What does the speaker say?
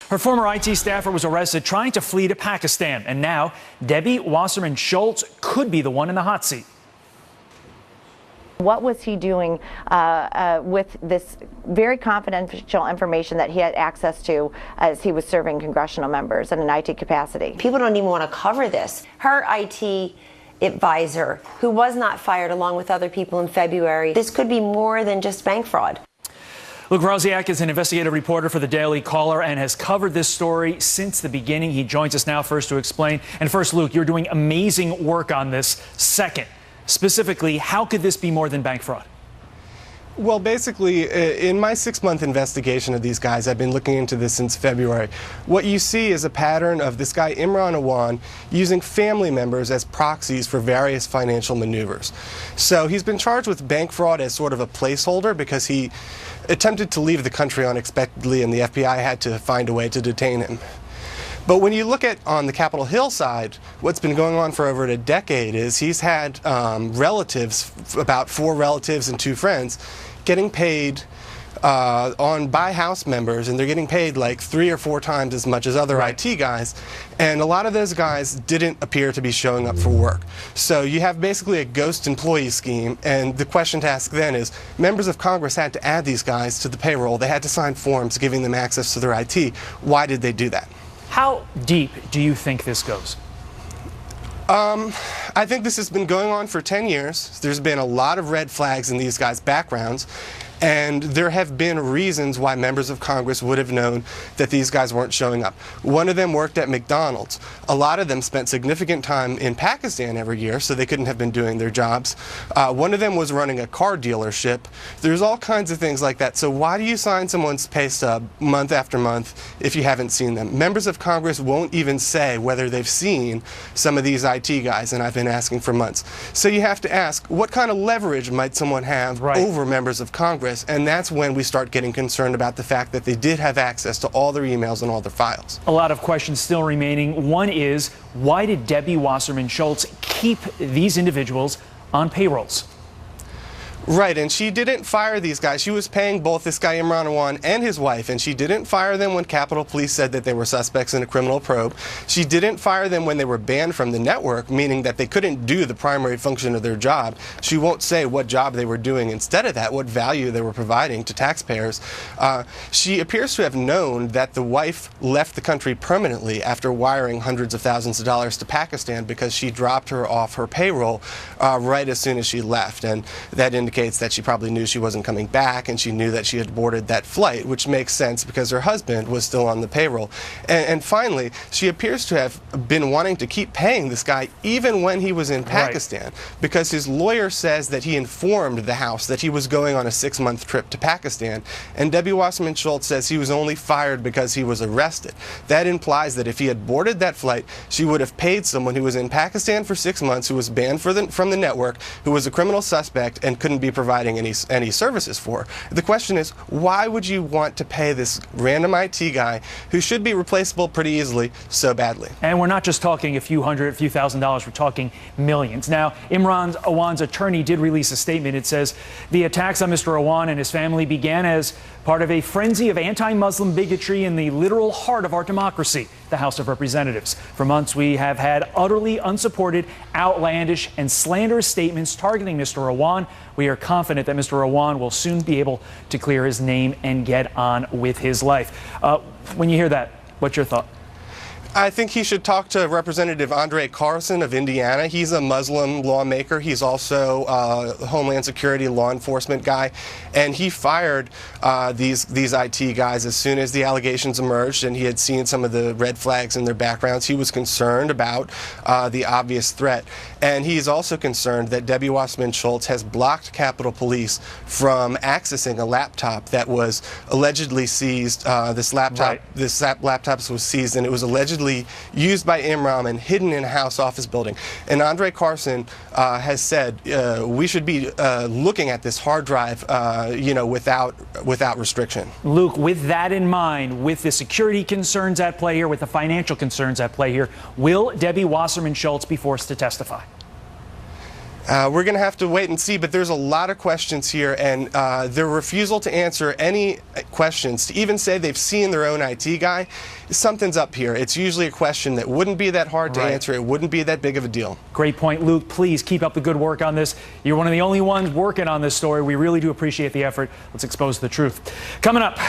Her former IT staffer was arrested trying to flee to Pakistan, and now Debbie Wasserman Shultz could be the one in the hot seat. What was he doing with this very confidential information that he had access to as he was serving congressional members in an IT capacity? People don't even want to cover this. Her IT advisor, who was not fired along with other people in February, this could be more than just bank fraud. Luke Rosiak is an investigative reporter for the Daily Caller and has covered this story since the beginning. He joins us now first to explain. And first, Luke, you're doing amazing work on this. Second, specifically, how could this be more than bank fraud? Well, basically, in my 6-month investigation of these guys, I've been looking into this since February. What you see is a pattern of this guy, Imran Awan, using family members as proxies for various financial maneuvers. So he's been charged with bank fraud as sort of a placeholder because he attempted to leave the country unexpectedly and the FBI had to find a way to detain him. But when you look at on the Capitol Hill side, what's been going on for over a decade is he's had relatives, about 4 relatives and 2 friends, getting paid by House members, and they're getting paid like 3 or 4 times as much as other IT guys. And a lot of those guys didn't appear to be showing up for work. So you have basically a ghost employee scheme, and the question to ask then is, members of Congress had to add these guys to the payroll. They had to sign forms giving them access to their IT. Why did they do that? How deep do you think this goes? I think this has been going on for 10 years. There's been a lot of red flags in these guys' backgrounds. And there have been reasons why members of Congress would have known that these guys weren't showing up. One of them worked at McDonald's. A lot of them spent significant time in Pakistan every year, so they couldn't have been doing their jobs. One of them was running a car dealership. There's all kinds of things like that. So why do you sign someone's pay stub month after month if you haven't seen them? Members of Congress won't even say whether they've seen some of these IT guys, and I've been asking for months. So you have to ask, what kind of leverage might someone have over members of Congress? And that's when we start getting concerned about the fact that they did have access to all their emails and all their files. A lot of questions still remaining. One is, why did Debbie Wasserman Shultz keep these individuals on payrolls? Right, and she didn't fire these guys. She was paying both this guy Imran Awan and his wife, and she didn't fire them when Capitol Police said that they were suspects in a criminal probe. She didn't fire them when they were banned from the network, meaning that they couldn't do the primary function of their job. She won't say what job they were doing instead of that, what value they were providing to taxpayers. She appears to have known that the wife left the country permanently after wiring hundreds of thousands of dollars to Pakistan because she dropped her off her payroll right as soon as she left, and that indicates that she probably knew she wasn't coming back, and she knew that she had boarded that flight, which makes sense because her husband was still on the payroll. And finally, she appears to have been wanting to keep paying this guy even when he was in Pakistan, because his lawyer says that he informed the House that he was going on a 6-month trip to Pakistan, and Debbie Wasserman Schultz says he was only fired because he was arrested. That implies that if he had boarded that flight, she would have paid someone who was in Pakistan for 6 months, who was banned from the network, who was a criminal suspect and couldn't be providing any services for. The question is, why would you want to pay this random IT guy who should be replaceable pretty easily so badly? And we're not just talking a few hundred, a few $1,000s, we're talking millions. Now, Imran Awan's attorney did release a statement. It says the attacks on Mr. Awan and his family began as part of a frenzy of anti-Muslim bigotry in the literal heart of our democracy, the House of Representatives. For months, we have had utterly unsupported, outlandish, and slanderous statements targeting Mr. Awan. We are confident that Mr. Awan will soon be able to clear his name and get on with his life. When you hear that, what's your thought? I think he should talk to Representative Andre Carson of Indiana. He's a Muslim lawmaker. He's also a Homeland Security law enforcement guy. And he fired these IT guys as soon as the allegations emerged, and he had seen some of the red flags in their backgrounds. He was concerned about the obvious threat. And he's also concerned that Debbie Wasserman Schultz has blocked Capitol Police from accessing a laptop that was allegedly seized. This laptop was seized, and it was allegedly used by Imran and hidden in a House office building. And Andre Carson has said we should be looking at this hard drive, without restriction. Luke, with that in mind, with the security concerns at play here, with the financial concerns at play here, will Debbie Wasserman Schultz be forced to testify? We're going to have to wait and see, but there's a lot of questions here, and their refusal to answer any questions, to even say they've seen their own IT guy, something's up here. It's usually a question that wouldn't be that hard to answer. It wouldn't be that big of a deal. Great point, Luke. Please keep up the good work on this. You're one of the only ones working on this story. We really do appreciate the effort. Let's expose the truth. Coming up.